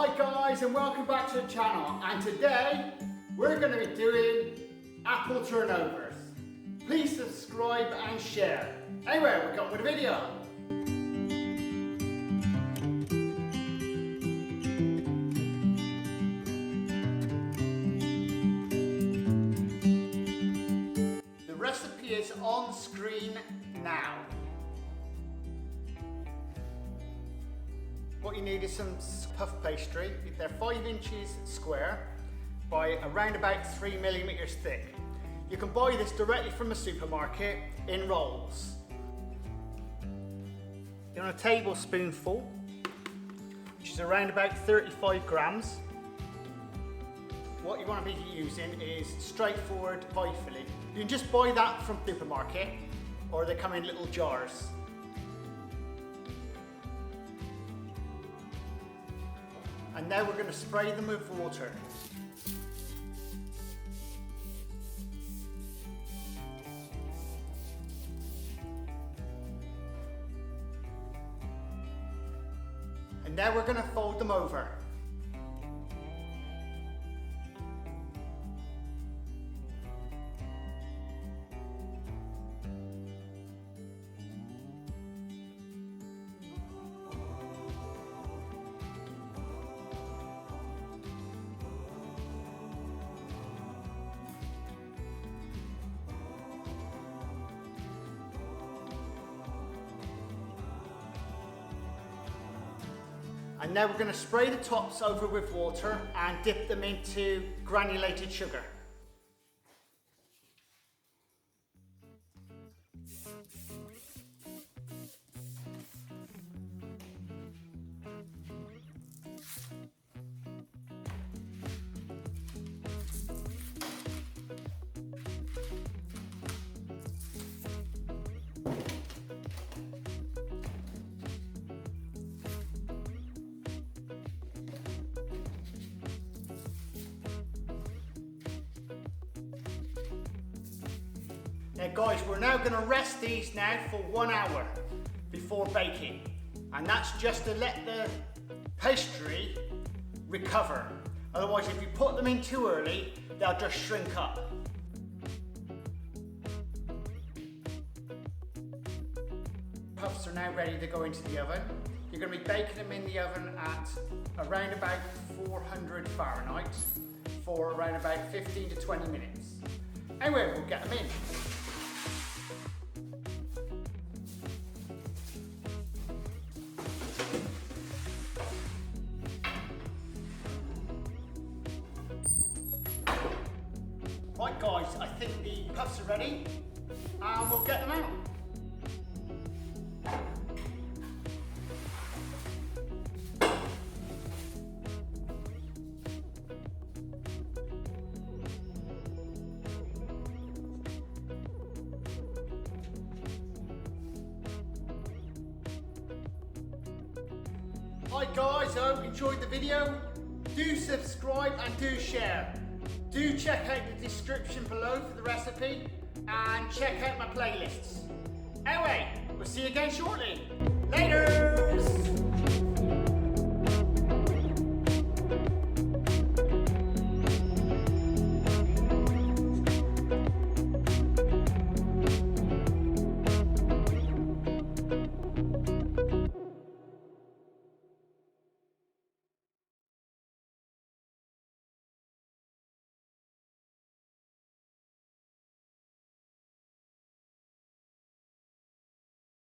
Hi guys, and welcome back to the channel, and today we're going to be doing apple turnovers. Please subscribe and share. Anyway, we're going with the video. The recipe is on screen now. What you need is some puff pastry. They're 5 inches square by around about 3 millimeters thick. You can buy this directly from a supermarket in rolls. You want a tablespoonful, which is around about 35 grams. What you want to be using is straightforward pie filling. You can just buy that from the supermarket, or they come in little jars. And now we're going to spray them with water. And now we're going to fold them over. And now we're going to spray the tops over with water and dip them into granulated sugar. Now guys, we're now going to rest these now for 1 hour before baking. And that's just to let the pastry recover. Otherwise, if you put them in too early, they'll just shrink up. Puffs are now ready to go into the oven. You're going to be baking them in the oven at around about 400 Fahrenheit for around about 15 to 20 minutes. Anyway, we'll get them in. Right guys, I think the puffs are ready and we'll get them out. Hi guys, I hope you enjoyed the video. Do subscribe and do share. Do check out the description below for the recipe and check out my playlists. Anyway, we'll see you again shortly. Laters!